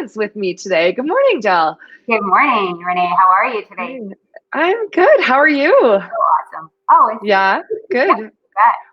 Insurance with me today. Good morning, Jill. Good morning, Renee. How are you today? Hey, I'm good. How are you? Awesome. Oh, it's Yeah, yeah, good.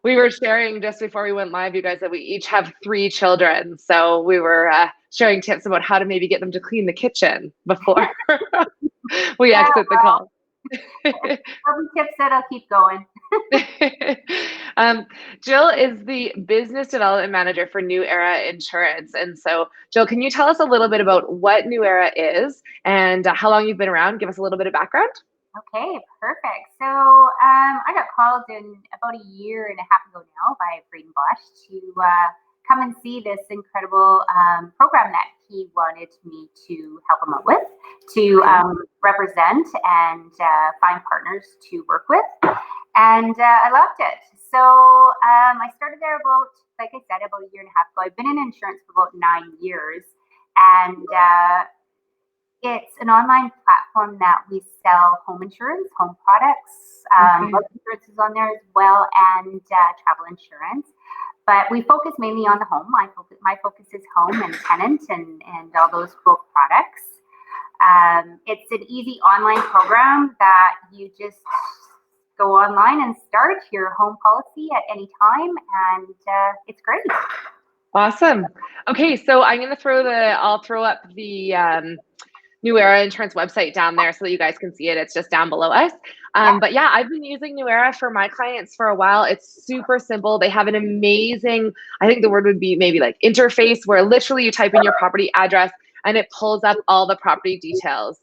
We were sharing just before we went live, you guys, that we each have 3 children. So we were sharing tips about how to maybe get them to clean the kitchen before we yeah. exit the call. Some tips that'll keep going. Jill is the business development manager for Nuera Insurance. And so, Jill, can you tell us a little bit about what Nuera is and how long you've been around? Give us a little bit of background. Okay, perfect. So I got called in about a year and a half ago now by Braden Bosch to come and see this incredible program that he wanted me to help him out with, to represent and find partners to work with. And I loved it. So I started there about, like I said, about a year and a half ago. I've been in insurance for about 9 years. And it's an online platform that we sell home insurance, home products. Life insurance is on there as well, and travel insurance. But we focus mainly on the home. My focus is home and tenant and all those cool products. It's an easy online program that you just go online and start your home policy at any time, and it's great. Awesome. Okay, so I'm going to I'll throw up the Nuera Insurance website down there so that you guys can see it. It's just down below us. But yeah, I've been using Nuera for my clients for a while. It's super simple. They have an amazing, I think the word would be maybe like interface, where literally you type in your property address and it pulls up all the property details,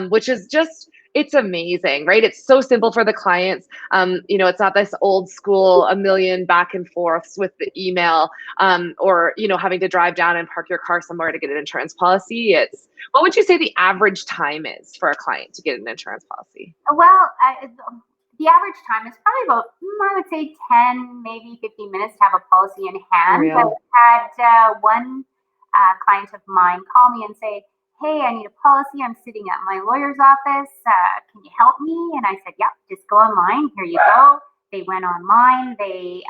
which is just, it's amazing, right? It's so simple for the clients. It's not this old school, a million back and forths with the email, or, having to drive down and park your car somewhere to get an insurance policy. What would you say the average time is for a client to get an insurance policy? Well, the average time is probably about, I would say 10, maybe 15 minutes to have a policy in hand. I've had one client of mine call me and say, hey, I need a policy. I'm sitting at my lawyer's office. Can you help me? And I said, yep, just go online. Here you go. They went online. They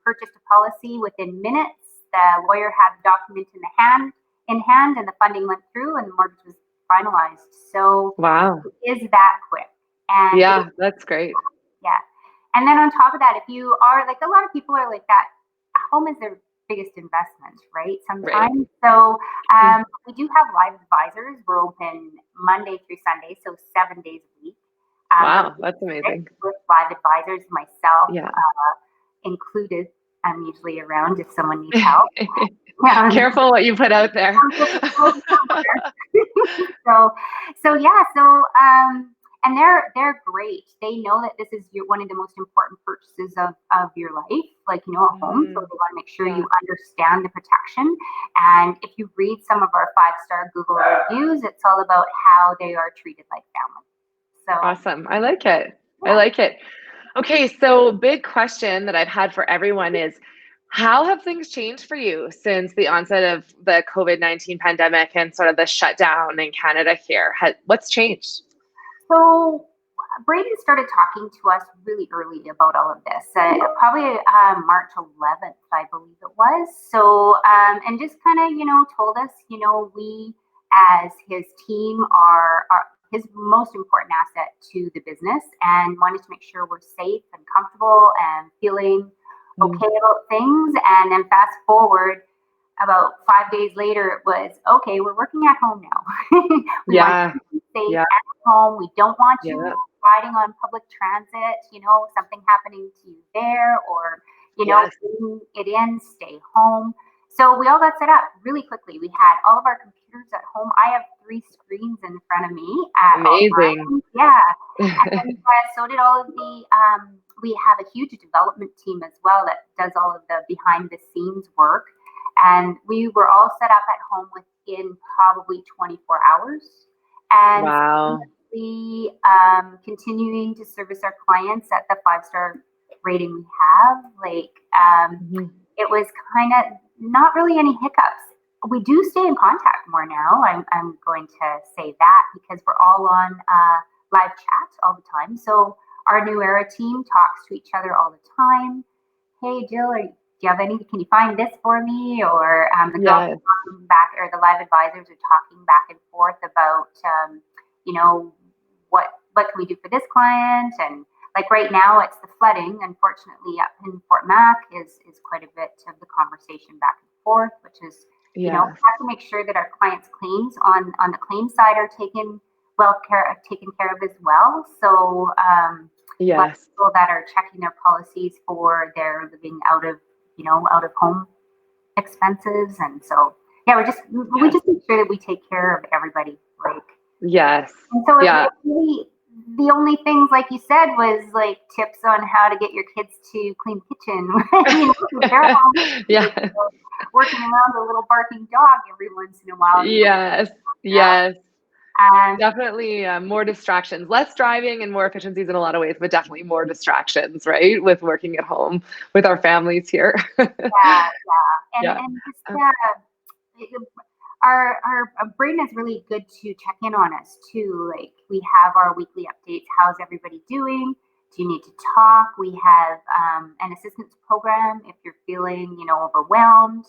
purchased a policy within minutes. The lawyer had the document in hand, and the funding went through, and the mortgage was finalized. So wow, it is that quick. And yeah, that's great. Yeah. And then on top of that, if you are like, a lot of people are like that, home is their biggest investment, right? Sometimes. Right. So we do have live advisors. We're open Monday through Sunday, so 7 days a week. Wow, that's amazing. With live advisors, myself included. I'm usually around if someone needs help. Careful what you put out there. And they're great. They know that this is one of the most important purchases of your life, like, a home. So they want to make sure you understand the protection. And if you read some of our 5-star Google reviews, it's all about how they are treated like family. So awesome. I like it. Yeah. I like it. Okay, so big question that I've had for everyone is, how have things changed for you since the onset of the COVID-19 pandemic and sort of the shutdown in Canada here? What's changed? So Braden started talking to us really early about all of this, probably March 11th, I believe it was. So, and just kind of, told us, we as his team are his most important asset to the business, and wanted to make sure we're safe and comfortable and feeling okay about things. And then fast forward, about 5 days later, it was, okay, we're working at home now. We want you to be safe at home. We don't want you riding on public transit, something happening to you there, or, bring it in, stay home. So we all got set up really quickly. We had all of our computers at home. I have 3 screens in front of me. Amazing. Yeah. And so did all of the, we have a huge development team as well that does all of the behind the scenes work. And we were all set up at home within probably 24 hours. And we continuing to service our clients at the 5-star rating we have. It was kind of not really any hiccups. We do stay in contact more now. I'm going to say that, because we're all on live chat all the time. So our Nuera team talks to each other all the time. Hey, Jill, you have any, can you find this for me? Or the girls Yes. are talking back, or the live advisors are talking back and forth about, you know, what can we do for this client? And like right now it's the flooding, unfortunately, up in Fort Mac is quite a bit of the conversation back and forth, which is, you know, we Yes. have to make sure that our clients' claims on the claim side are taken care of as well. So a lot of Yes. people that are checking their policies for their living out of, you know, out of home expenses. And so yeah, we Yes. just make sure that we take care of everybody. Like, Yes. and so Yeah. it really, the only things, like you said, was like tips on how to get your kids to clean the kitchen. You know, they're all like, Yeah. working around a little barking dog every once in a while. Yes. You know? Yes. Um, Definitely more distractions, less driving and more efficiencies in a lot of ways, but definitely more distractions, right? With working at home with our families here. yeah, yeah, Yeah. and just Um, our brain is really good to check in on us too. Like we have our weekly updates. How's everybody doing? Do you need to talk? We have an assistance program if you're feeling, you know, overwhelmed.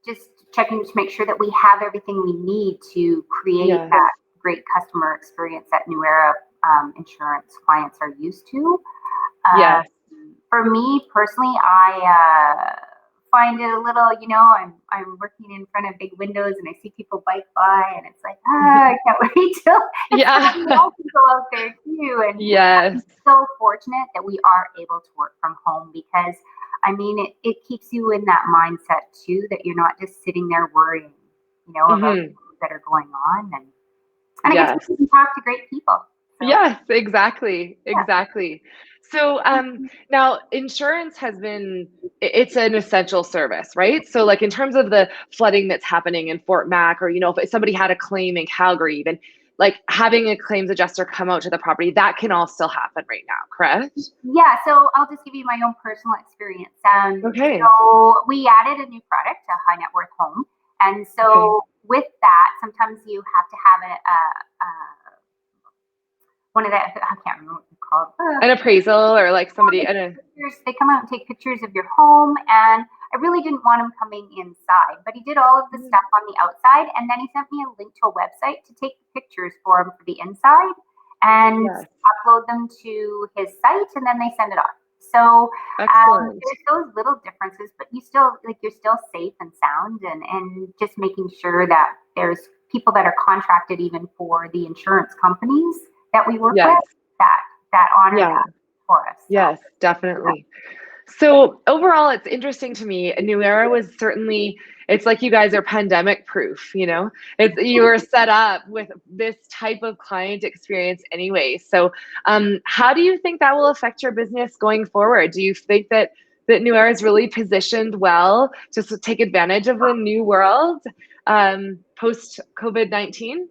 Just checking to make sure that we have everything we need to create yes. that great customer experience that Nuera insurance clients are used to. Um, Yes. for me personally, I find it a little, you know, I'm working in front of big windows and I see people bike by, and it's like, I can't wait till it's Yeah. time to help people out there too. And Yes. I'm so fortunate that we are able to work from home because, I mean, it keeps you in that mindset too, that you're not just sitting there worrying, you know, about Hmm. things that are going on, and it gets Yes. you to talk to great people. So Yes, exactly. yeah. Exactly. So now insurance has been it's an essential service, right? So like in terms of the flooding that's happening in Fort Mac, or you know, if somebody had a claim in Calgary, even like having a claims adjuster come out to the property, that can all still happen right now, correct? Yeah, so I'll just give you my own personal experience. Okay. So we added a new product, a high net worth home, and Okay. so with that, sometimes you have to have a one of the, I can't remember what it's called. An appraisal or like somebody and a Pictures, they come out and take pictures of your home, and I really didn't want him coming inside, but he did all of the stuff on the outside, and then he sent me a link to a website to take the pictures for him for the inside and yes. upload them to his site, and then they send it off. So Excellent. there's those little differences, but you still, like, you're still safe and sound, and just making sure that there's people that are contracted even for the insurance companies that we work with Yes. that honor Yeah. that for us. So Yes, definitely. So overall, it's interesting to me. New Era was certainly, it's like you guys are pandemic proof, you know? It's you were set up with this type of client experience anyway. So how do you think that will affect your business going forward? Do you think that New Era is really positioned well to take advantage of the new world post COVID-19?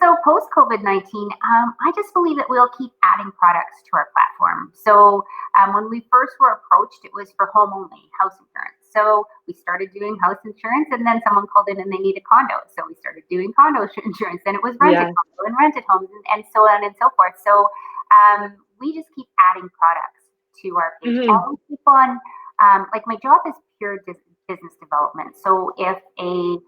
So post COVID-19, I just believe that we'll keep adding products to our platform. So when we first were approached, it was for home only, house insurance. So we started doing house insurance, and then someone called in and they needed condo. So we started doing condo insurance. Then it was rented Yeah. condo and rented homes, and so on and so forth. So we just keep adding products to our page. Hmm. And we keep on, like, my job is pure business development. So if a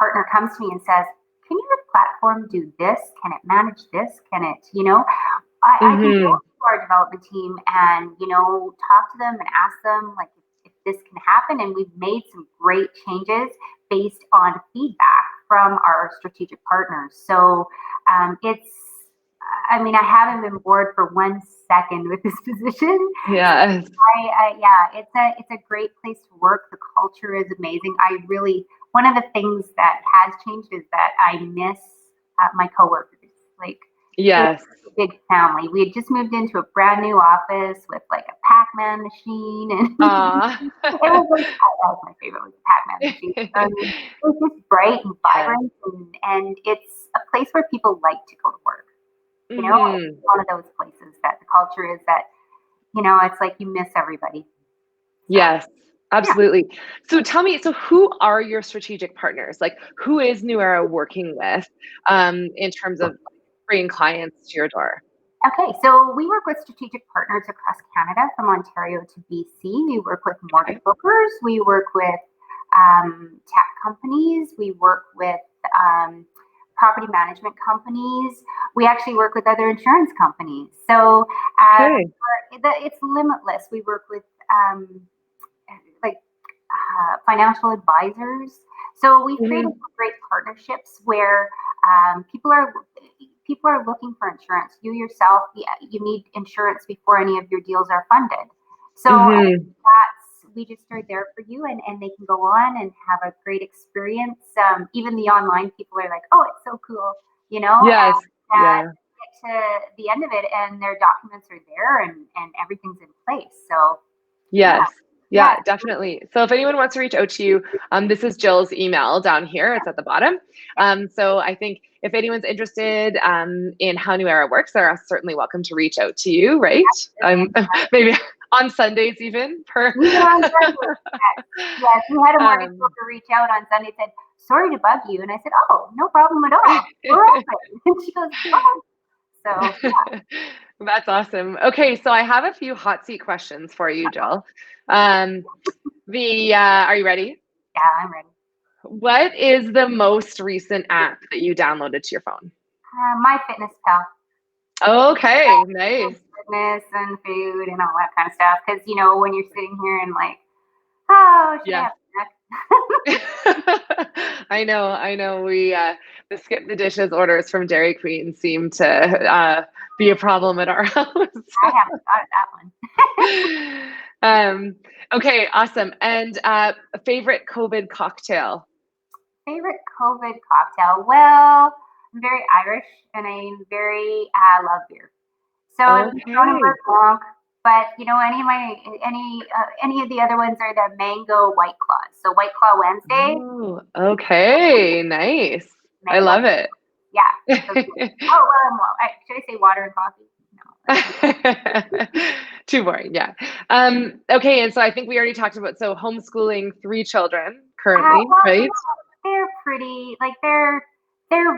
partner comes to me and says, can your platform do this? Can it manage this? Can it, you know, I can go Hmm. to our development team and, you know, talk to them and ask them, like, if this can happen. And we've made some great changes based on feedback from our strategic partners. So it's, I mean, I haven't been bored for 1 second with this position. Yes. Yeah, it's a great place to work. The culture is amazing. I really, one of the things that has changed is that I miss my coworkers. Like, it's Yes. a big family. We had just moved into a brand new office with like a Pac-Man machine, and Ah. it was like, that was my favorite, was the Pac-Man machine. It was just bright and Yes. vibrant, and it's a place where people like to go to work. You know, it's Hmm. one of those places that the culture is that, you know, it's like you miss everybody. So Yes, yeah. absolutely. So tell me, so who are your strategic partners? Like, who is New Era working with in terms of bringing clients to your door? Okay, so we work with strategic partners across Canada, from Ontario to BC. We work with mortgage Okay. brokers. We work with tech companies. We work with um, property management companies. We actually work with other insurance companies. So Okay. it's limitless. We work with like financial advisors. So we've created Mhm. some great partnerships where people are looking for insurance. You yourself, you need insurance before any of your deals are funded. So I think Mhm. we just are there for you, and they can go on and have a great experience. Even the online people are like, oh, it's so cool, and Yes. that Yeah. get to the end of it and their documents are there and everything's in place. So yeah, Yes. yeah. Yeah, definitely. So if anyone wants to reach out to you, this is Jill's email down here. It's at the bottom. So I think if anyone's interested in how New Era works, they're certainly welcome to reach out to you, right? Maybe on Sundays even. Even on Sunday, yes. Yes, we had a mortgage Um, broker reach out on Sunday, said, "Sorry to bug you," and I said, "Oh, no problem at all. We're open." And she goes, "Oh." So That's awesome. Okay, so I have a few hot seat questions for you, Jill. Um, are you ready? yeah, I'm ready. What is the most recent app that you downloaded to your phone? My fitness pal, Okay, nice. fitness and food and all that kind of stuff. Because when you're sitting here and like, oh, should I Yeah. have snack? I know. The skip the dishes orders from Dairy Queen seem to be a problem at our house. I haven't thought of that one. um, okay, awesome. And favorite COVID cocktail? Favorite COVID cocktail? Well, I'm very Irish and I'm very love beer. So I'm Cronenberg Okay. Blanc, but any of the other ones are the mango White Claws. So White Claw Wednesday, Oh, okay. Nice. I mango, love it. yeah. So, oh well, should I say water and coffee? No, that's too boring. Too boring, yeah. Okay, and so I think we already talked about homeschooling 3 children currently, Well, right? they're pretty like they're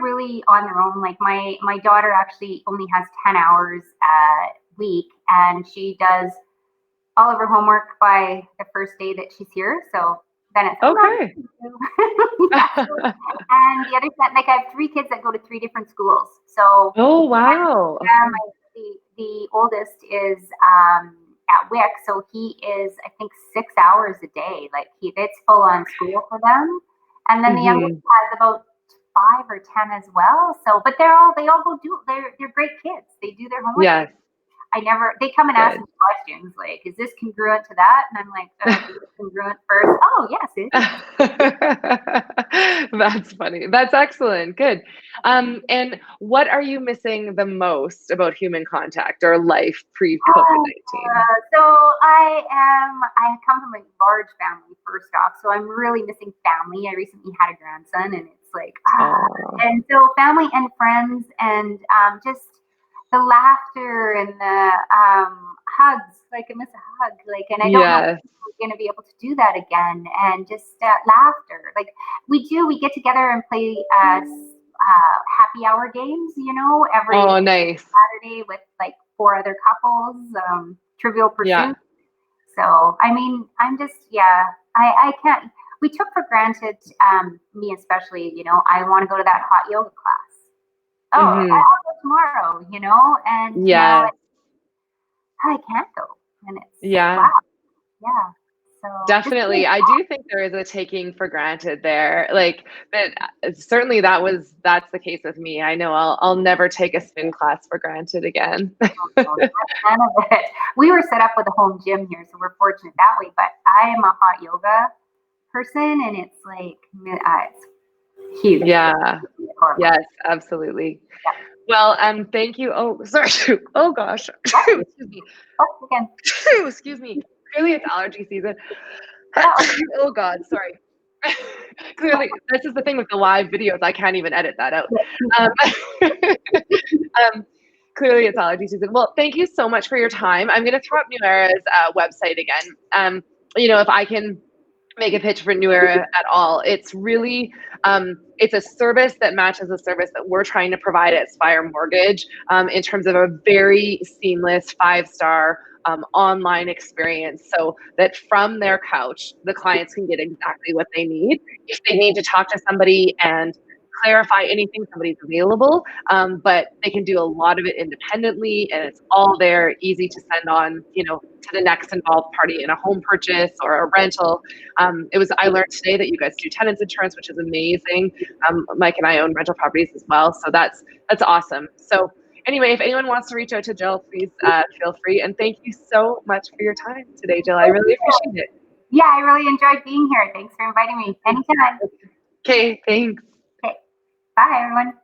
really on their own. Like my daughter actually only has 10 hours a week, and she does all of her homework by the first day that she's here. So then it's like, oh, Okay. yeah. And the other side, like I have 3 kids that go to 3 different schools. So Oh, wow. Okay. the oldest is at WIC, so he is I think 6 hours a day. Like it's full on school for them. And then the youngest Mhm. has about 5 or 10 as well. So, but they all go do they're great kids. They do their homework. Yes, They come and ask good. me questions like, is this congruent to that? And I'm like, be congruent first. Oh, yes, it is. That's funny. That's excellent. Good. And what are you missing the most about human contact or life pre-COVID-19? So I come from a large family first off. So I'm really missing family. I recently had a grandson and it's like, Oh, and so family and friends and just the laughter and the hugs. Like I miss a hug. Like, and I don't know if yes. we're going to be able to do that again. And just laughter. Like we get together and play happy hour games. Every Oh, nice. Saturday with like 4 other couples. Trivial Yeah. Pursuit. So I mean, I'm just yeah. I can't. We took for granted, me especially. I want to go to that hot yoga class. Oh, Hmm. I'll go tomorrow. And now Yes. I can't go, and it's Yeah. wow, yeah. So just Definitely. I do think there is a taking for granted there. Like that certainly that's the case with me. I know I'll never take a spin class for granted again. none of it. We were set up with a home gym here, so we're fortunate that way. But I am a hot yoga person, and it's like it's huge. Yeah. Horrible. Yes, absolutely. Yeah. Well, thank you. Oh, sorry. Oh gosh. Yeah. Excuse me. Oh, again. Excuse me. Clearly it's allergy season. Oh, Oh God, sorry. Clearly, this is the thing with the live videos. I can't even edit that out. Um, clearly, it's allergy season. Well, thank you so much for your time. I'm going to throw up New Era's website again. If I can make a pitch for Nuera at all. It's really, it's a service that matches the service that we're trying to provide at Spire Mortgage, in terms of a very seamless 5-star online experience, so that from their couch, the clients can get exactly what they need. If they need to talk to somebody and clarify anything, somebody's available, but they can do a lot of it independently, and it's all there, easy to send on, to the next involved party in a home purchase or a rental. I learned today that you guys do tenants insurance, which is amazing. Mike and I own rental properties as well, so that's awesome. So anyway, if anyone wants to reach out to Jill, please feel free. And thank you so much for your time today, Jill. I really appreciate it. Yeah, I really enjoyed being here. Thanks for inviting me. Anytime. Okay, thanks. Okay. Bye, everyone.